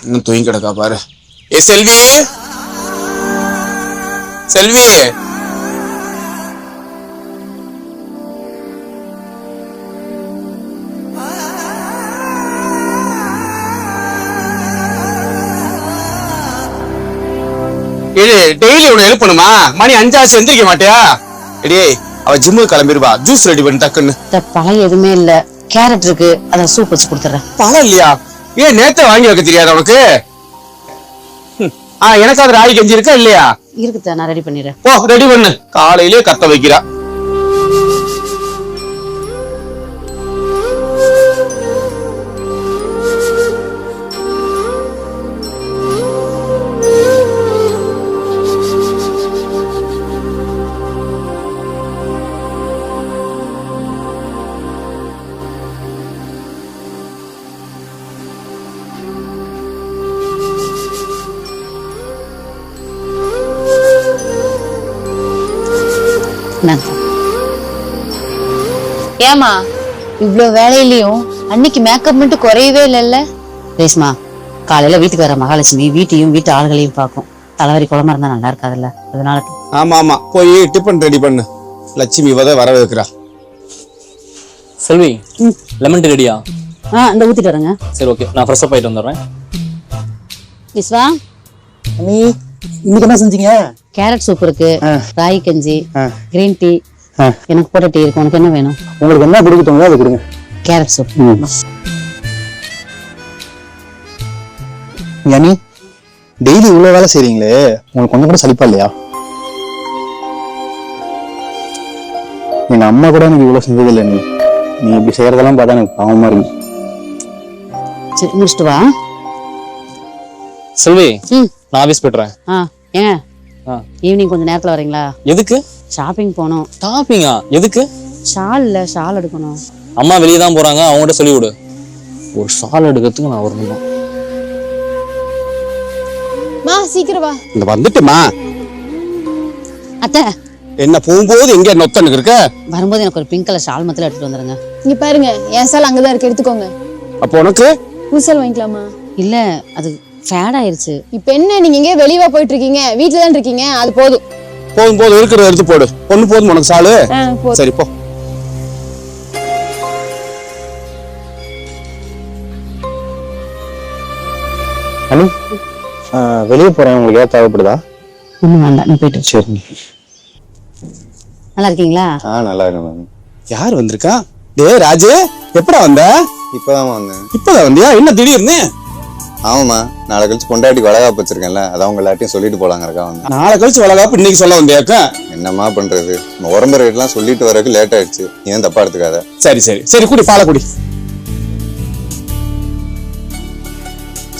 இன்னும் தூங்கி கிடக்கா பாரு. ஏ செல்வி, செல்வி, டெய்லி உன்னை எழுப்பணுமா? மணி 5 ஆச்சு, எந்திரிக்க மாட்டியா? எடியே, அவ ஜிம்முக்கு கிளம்பிடுவா. ஜூஸ் ரெடி பண்ணி டக்குன்னு. பழம் எதுவுமே இல்ல, கேரட் இருக்கு, அத சூப் வச்சு கொடுத்துறேன். பழம் இல்லையா? ஏன் நேத்த வாங்கி வைக்க தெரியாது உனக்கு? எனக்கு அது ராகி கஞ்சி இருக்கா இல்லையா? இருக்குதா, நான் ரெடி பண்ணிடுறேன். ஓ, ரெடி பண்ணு. காலையிலேயே கத்த வைக்கிறா. ஏமா இவ்ளோ வேலையிலயும் அன்னைக்கு மேக்கப் மட்டும் குறையவே இல்லைல்ல? ரேஷ்மா, காலையில வீட்டுக்கு வர மகாலட்சுமி வீட்டையும் வீட்டு ஆளுகளையும் பார்க்கும். தலைவரி குழம்பா இருந்தா நல்லா இருக்காதுல்ல, அதனால. ஆமா ஆமா, போய் டிஃபன் ரெடி பண்ணு. லட்சுமி வர வைக்கிறா. செல்வி, லெமன் டீ ரெடியா? இந்த ஊத்திட்டு வரேங்க. சரி, ஓகே, நான் ஃப்ரெஷ் அப் ஆயிட்டு வந்துடுறேன். விஸ்வா, நீ இன்னைக்கு என்ன செஞ்சீங்க? கேரட் சூப் இருக்கு, ராகி கஞ்சி, கிரீன் டீ, எனக்கு போட்ட டீ இருக்கு. உனக்கு என்ன வேணும்? உங்களுக்கு என்ன கொடுக்கட்டோங்களோ அதை கொடுங்க. Carrot soup. ஞானி, டெய்லி இவ்வளவு வேலை செய்றீங்களே, உங்களுக்கு கொஞ்சம் கூட சலிப்பா இல்லையா? எங்க அம்மா கூட எனக்கு இவ்வளவு செஞ்சது இல்லை. நீ இப்படி செய்யறதெல்லாம் பார்த்தா எனக்கு பாவமா இருக்கு. சரி, முடிச்சுட்டு வா. செல்வி, நான் ஆபீஸ் போய்ட்றேன். ஏங்க, ஈவினிங் கொஞ்சம் நேரத்துல வரீங்களா? எதுக்கு? ஷாப்பிங் போனோம். ஷாப்பிங்கா? எதுக்கு? ஷால் எடுக்கணும். அம்மா வெளியே தான் போறாங்க, அவங்ககிட்ட சொல்லி விடு. ஒரு ஷால் எடுக்கிறதுக்கு நான் வரணும். மா, சீக்கிரம் வா. இந்த வந்துட்டுமா. அத்தை, என்ன போகும்போது எங்க நொத்தனுக்கு இருக்க? வரும்போது எனக்கு ஒரு பிங்க் கலர் ஷால் மத்தில எடுத்துட்டு வந்துருங்க. இங்க பாருங்க, என் சால் அங்கதான் இருக்கு, எடுத்துக்கோங்க. அப்போ உனக்கு புதுசால் வாங்கிக்கலாமா? இல்ல, அது ஃபேட் ஆயிருச்சு. இப்ப என்ன, நீங்க எங்கே வெளியவா போயிட்டு இருக்கீங்க? வீட்டுல தான் இருக்கீங்க, அது போதும். போதும் இருக்கிறத எடுத்து போடு. ஒண்ணு போதும் உனக்கு சாலு. சரி போ. அனு, வெளியே போறேன், உங்களுக்கு ஏதாவது தேவைப்படுதா? ஒண்ணும் வேண்டாம், நீ போயிட்டு. சரி. நல்லா இருக்கீங்களா? நல்லா இருக்கேன் மேம். யார் வந்திருக்கா? டேய் ராஜு, எப்படா வந்த? இப்பதான் வந்தேன். இப்பதான் வந்தியா? என்ன திடீர்னு? ஆமாம்மா, நாளை கழிச்சு பொண்டாட்டிக்கு வளகாப்பு வச்சிருக்கேன்ல, அதான் உங்க எல்லாத்தையும் சொல்லிட்டு போலாங்கிறக்கா வந்தேன். நாளை கழிச்சு வளகாப்பு இன்னைக்கு சொல்ல வந்தியாக்கா? என்னம்மா பண்றது, உடம்பு ரேட்லாம் சொல்லிட்டு வரக்கு லேட் ஆயிடுச்சு. ஏன் தப்பா எடுத்துக்காத. சரி சரி சரி, குடி, பாலை குடி.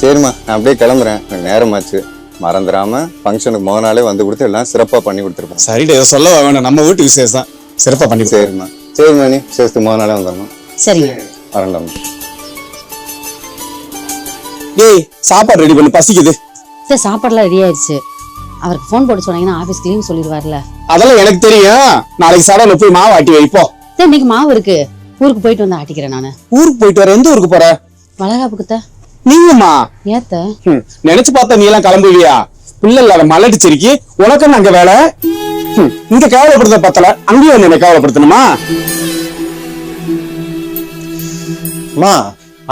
சரிம்மா, நான் அப்படியே கிளம்புறேன், எனக்கு நேரமாச்சு. மறந்துடாம ஃபங்க்ஷனுக்கு முத நாளே வந்து கொடுத்து எல்லாம் சிறப்பா பண்ணி கொடுத்துருப்போம். சரிடா, இதை சொல்ல வேணும், நம்ம வீட்டு விசேஷம் சிறப்பா பண்ணி. சரிம்மா. சரிம்மா, நீ விசேஷத்துக்கு முத நாளே வந்துடணும். சரிங்க, வரேன்டாமா. டேய், சாப்பாடு ரெடி பண்ணு, பசிக்குது. சரி, சாப்பாடுலாம் ரெடி ஆயிடுச்சு. அவருக்கு ஃபோன் போட்டு சொன்னீங்கன்னா ஆபீஸ்க்கு லீவ் சொல்லிடுவார்ல. அதெல்லாம் எனக்கு தெரியும். நாளைக்கு சடல போய் மாவு ஆட்டி வைப்போம். சரி, இன்னைக்கு மாவு இருக்கு, ஊருக்கு போயிட்டு வந்து ஆட்டிக்கிறேன் நானு. ஊருக்கு போயிட்டு வர? எந்த ஊருக்கு போற? வளகாப்புக்குத்த. நீங்கம்மா? ஏத்த நினைச்சு பார்த்தா நீ எல்லாம் கிளம்புவியா? பிள்ளை இல்லாத மலடிச்சிருக்கி, உனக்கு அங்க வேலை. இங்க கேவலப்படுத்த பத்தல, அங்கேயும் வந்து என்ன கேவலப்படுத்தணுமா? அம்மா,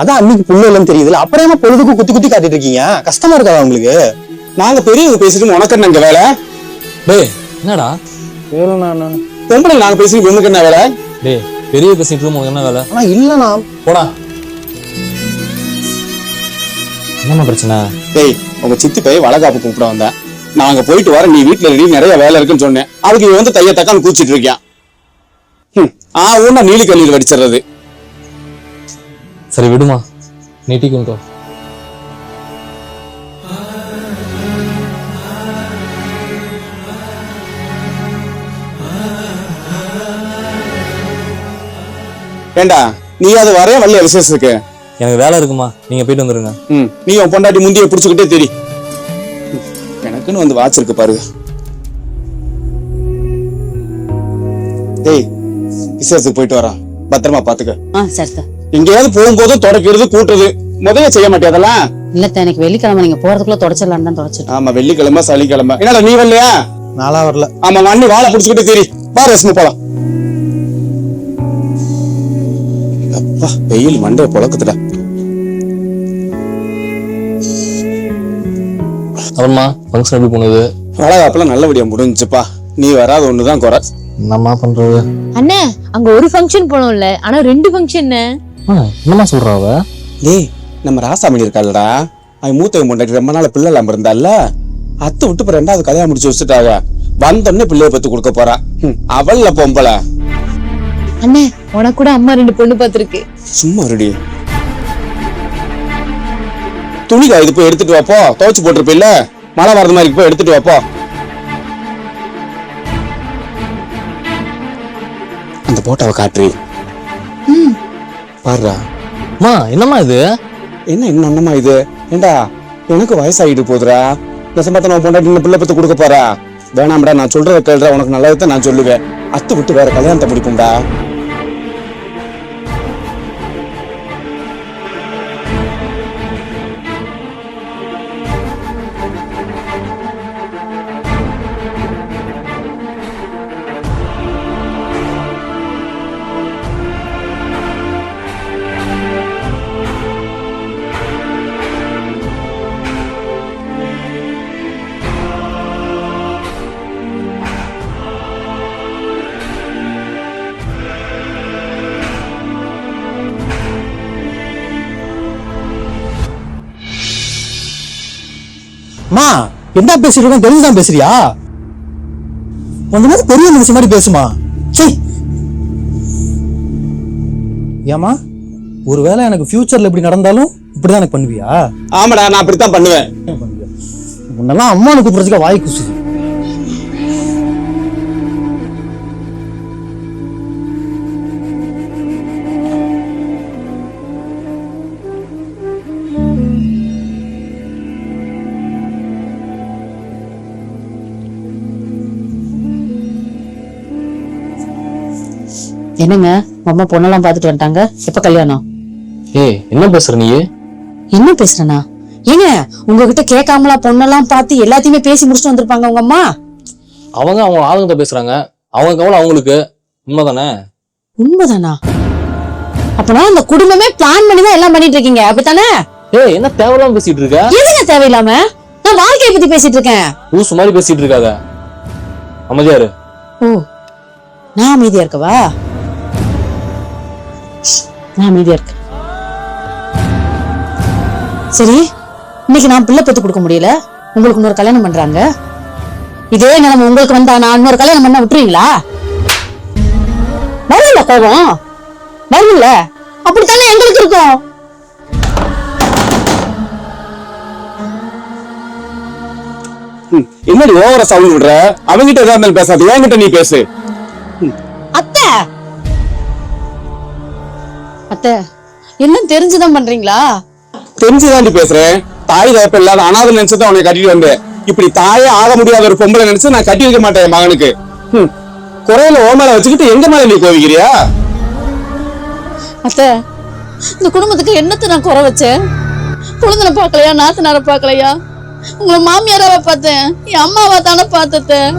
அதான் அன்னைக்கு புள்ள இல்லைன்னு தெரியுதுல, அப்புறம் என்ன பொழுதுக்கு குத்தி குத்தி காட்டிட்டு இருக்கீங்க? கஷ்டமா இருக்காதா உங்களுக்கு? நாங்க பெரியவங்க பேசிட்டு உனக்கு அங்க வேலை. டேய், என்னடா பொம்பளை நாங்க பேசிட்டு உனக்கு என்ன வேலை? டேய், பெரிய பேசிட்டு உனக்கு என்ன வேலை? ஆனா இல்லண்ணா. போடா. என்னம்மா பிரச்சனை? டேய், உங்க சித்தி போய் வளகாப்பு கூப்பிட வந்தேன். நாங்க போயிட்டு வர, நீ வீட்டுல ரெடி நிறைய வேலை இருக்குன்னு சொன்னேன். அதுக்கு இவன் வந்து தைய தக்கான்னு கூச்சிட்டு இருக்கான். ஊன்னா நீலி கண்ணீர் வடிச்சிடுறது. சரி விடுமா, நீ டீ கொண்டு வா. ஏண்டா, நீ அது வரைய வரலையா விசேஷத்துக்கு? எனக்கு வேலை இருக்குமா, நீங்க போயிட்டு வந்துருங்க. நீ உன் பொண்டாட்டி முந்திய புடிச்சுக்கிட்டே தெரி. எனக்குன்னு வந்து வாட்ச் இருக்கு பாரு. டேய், விசேஷத்துக்கு போயிட்டு வரான், பத்திரமா பாத்துக்க. சரி. எங்கேயாவது போகும்போதும் தொடக்கிறது கூட்டுறது முதல்ல செய்ய மாட்டே அதெல்லாம். இல்ல எனக்கு வெள்ளிக்கிழமை நீங்க போறதுக்குள்ள தொடச்சிடலாம் தான் தொடச்சிட்டு. ஆமா வெள்ளிக்கிழமை சனிக்கிழமை. என்னடா நீ வரலையா? நாளா வரல. ஆமா வண்டி வாழை புடிச்சுக்கிட்டு தெரி வா ரேஸ்மு போலாம். அப்பா வெயில் மண்டைய பொழக்குதுடா. அப்புறமா ஃபங்க்ஷன் எப்படி போனது? வளகாப்பெல்லாம் நல்லபடியா முடிஞ்சுப்பா. நீ வராத ஒண்ணுதான் குறை. என்னம்மா பண்றது? அண்ணே அங்க ஒரு ஃபங்க்ஷன் போனோம்ல, ஆனா 2 ஃபங்க்ஷன். என்னம்மா சொல்றா அவ? டேய் நம்ம ராசாமணி இருக்காளடா, அவன் மூத்தவன் பொண்டாட்டி ரொம்ப நாள் பிள்ளை இல்லாம இருந்தால, அத்தை விட்டு இப்ப 2வது கல்யாணம் முடிச்சு வச்சுட்டாங்க. வந்தோடனே பிள்ளைய பத்து கொடுக்க போறா. அவள்ல பொம்பளை. அண்ணே உனக்கு கூட அம்மா 2 பொண்ணு பாத்துருக்கு. சும்மா ரெடி துணிக்கா இது போய் எடுத்துட்டு வாப்போ. துவைச்சு போட்டிருப்பில்ல, மழை வரது மாதிரி போய் எடுத்துட்டு வாப்போ. அந்த போட்டோவை காட்டுறி பாருடா. அம்மா என்னம்மா இது? என்ன என்னம்மா இது? ஏண்டா எனக்கு வயசாகிட்டு போகுதுடா. நெசமாத்த நான் பொண்டாட்டி பிள்ளை பத்து கொடுக்க போறா. வேணாம்டா நான் சொல்றத கேள்றா, உனக்கு நல்லதான் நான் சொல்லுவேன். அத்து விட்டு வேற கல்யாணத்தை முடிக்கும்டா. அம்மா என்ன பேசிட்டு இருக்கோம் தெரிஞ்சுதான் பேசுறியா? கொஞ்ச நேரம் பெரிய மனுஷன் மாதிரி பேசுமா. சரி ஏமா, ஒருவேளை எனக்கு ஃபியூச்சர்ல இப்படி நடந்தாலும் இப்படிதான் எனக்கு பண்ணுவியா? ஆமாடா நான் அப்படித்தான் பண்ணுவேன். முன்னெல்லாம் அம்மானு கூப்பிடுறதுக்கு வாய் குசுது. என்னங்க அம்மா பொண்ணெல்லாம் பாத்துட்டு வந்துட்டாங்க. எப்ப கல்யாணம்? ஏய் என்ன பேசுற நீ? என்ன பேசுறேனா? ஏங்க உங்ககிட்ட கேட்காமலா பொண்ணெல்லாம் பார்த்து எல்லாத்தையுமே பேசி முடிச்சுட்டு வந்திருப்பாங்க உங்க அம்மா. அவங்க ஆளுங்க பேசுறாங்க, அவங்க கவலை அவங்களுக்கு. உண்மைதானே? உண்மைதானா? அப்பனா அந்த குடும்பமே பிளான் பண்ணி தான் எல்லாம் பண்ணிட்டு இருக்கீங்க, அப்படித்தானே? ஏய் என்ன தேவையில்லாம பேசிட்டு இருக்க? எதுங்க தேவையில்லாம? நான் வாழ்க்கையை பத்தி பேசிட்டு இருக்கேன். லூசு மாதிரி பேசிட்டு இருக்காத. அமைதியா இரு. ஓ நான் அமைதியா இருக்கவா? நான் அமைதியா இருக்கேன். சரி இன்னைக்கு நான் பிள்ளை பெத்து கொடுக்க முடியல, உங்களுக்கு இன்னொரு கல்யாணம் பண்றாங்க. இதே நிலைமை உங்களுக்கு வந்தா நான் இன்னொரு கல்யாணம் பண்ண விட்டுருவீங்களா? வரும்ல கோபம், வரும்ல. அப்படித்தானே எங்களுக்கு இருக்கும். என்னடி ஓவரா சவுண்ட் விடுற? அவங்கிட்ட எதா இருந்தாலும் பேசாது, என்கிட்ட நீ பேசு. அத்தை அத்தை என்ன தெரிஞ்சுதான் பண்றீங்களா? தெரிஞ்சுதாண்டி பேசுறேன். தாய் தகப்ப இல்லாத அனாதை நினைச்சுதான் உன்னை கட்டிட்டு வந்தேன். இப்படி தாயே ஆக முடியாத ஒரு பொம்பளை நினைச்சு நான் கட்டி வைக்க மாட்டேன் மகனுக்கு. குறையில ஓ மேல வச்சுக்கிட்டு எங்க மேல நீ கோவிக்கிறியா? அத்தை இந்த குடும்பத்துக்கு என்னத்தை நான் குறை வச்சேன்? குழந்தை பாக்கலையா, நாத்தனார பாக்கலையா? உங்களை மாமியாராவ பார்த்தேன், என் அம்மாவா தானே பார்த்தேன்.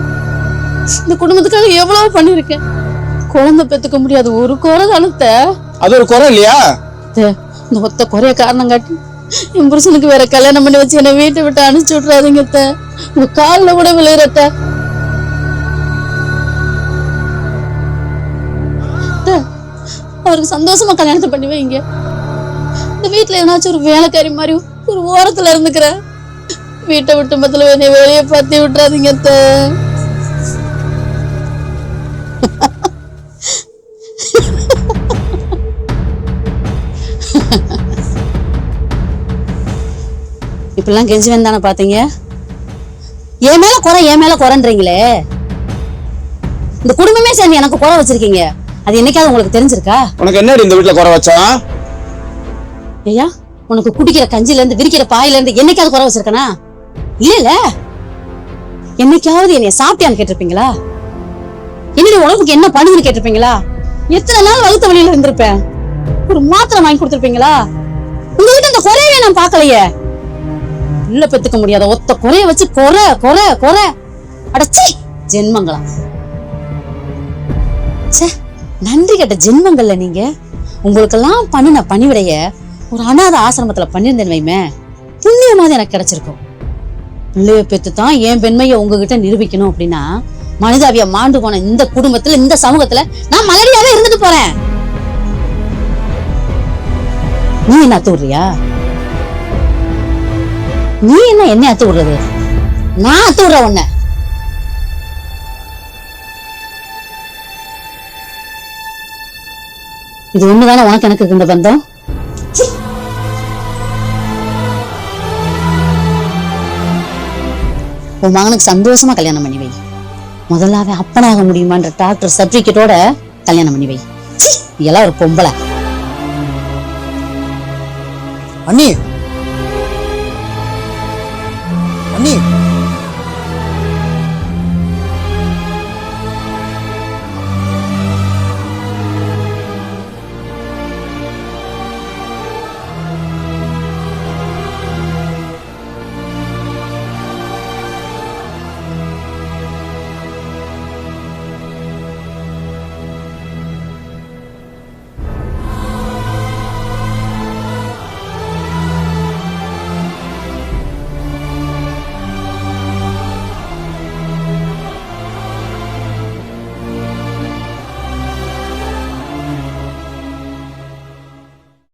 இந்த குடும்பத்துக்காக எவ்வளவு பண்ணிருக்கேன். குழந்தை பெத்துக்க முடியாது ஒரு குறை தானத்தை. அது ஒரு குறை இல்லையா? இந்த ஒத்த குறைய காரணம் காட்டி என் புருஷனுக்கு வேற கல்யாணம் பண்ணி வச்சு என்னை வீட்டை விட்டு அனுப்பிச்சு விட்டுறாதீங்க. உங்க காலில் கூட விளையிறத்த. அவருக்கு சந்தோஷமா கல்யாணத்தை பண்ணி வைங்க. இந்த வீட்டுல ஏதாச்சும் ஒரு வேலைக்காரி மாதிரி ஒரு ஓரத்துல இருந்துக்கிற. வீட்டை விட்டு மத்தில என்னை வெளியே பத்தி விட்டுறாதீங்க. இப்பெல்லாம் கெஞ்சி வந்தானே பாத்தீங்க. என் மேல குறைன்றீங்களே. இந்த குடும்பமே சேர்ந்து எனக்கு குறை வச்சிருக்கீங்க. அது என்னைக்காவது உங்களுக்கு தெரிஞ்சிருக்கா? உனக்கு என்னடி இந்த வீட்டுல குறை வச்சா? ஐயா உனக்கு குடிக்கிற கஞ்சில இருந்து விரிக்கிற பாயில இருந்து என்னைக்காவது குறை வச்சிருக்கனா? இல்ல என்னைக்காவது என்னைய சாப்பிட்டியான்னு கேட்டிருப்பீங்களா? என்னுடைய உடம்புக்கு என்ன பண்ணுதுன்னு கேட்டிருப்பீங்களா? எத்தனை நாள் வகுத்த வழியில இருந்திருப்பேன். ஒரு மாத்திரை வாங்கி கொடுத்திருப்பீங்களா? உங்ககிட்ட இந்த குறையவே நான் பார்க்கலையே. உள்ள பெத்துக்க முடியாத ஒத்த குறைய வச்சு குறை குறை குறை அடச்சி ஜென்மங்களா. ச்சே, நன்றி கெட்ட ஜென்மங்கள்ல நீங்க. உங்களுக்கெல்லாம் பண்ணின பணிவிடைய ஒரு அனாதை ஆசிரமத்துல பண்ணிருந்தேன் வைமே, புண்ணியமாவது எனக்கு கிடைச்சிருக்கும். பிள்ளைய பெத்து தான் என் பெண்மையை உங்ககிட்ட நிரூபிக்கணும் அப்படின்னா மனிதாவிய மாண்டு போன இந்த குடும்பத்துல இந்த சமூகத்துல நான் மலடியாவே இருந்துட்டு போறேன். நீ என்ன அத்து விடுறியா? நீ என்ன அத்து விடுறது? நான் அத்து விடுற உன்ன. இது ஒண்ணுதானே உனக்கு எனக்கு இருந்த பந்தம். உன் மகனுக்கு சந்தோஷமா கல்யாணம் பண்ணி வை. முதலாவே அப்பனாக முடியுமான்ற டாக்டர் சர்டிபிகேட்டோட கல்யாணம் பண்ணி வை. எல்லாம் ஒரு பொம்பளை. அண்ணி அண்ணி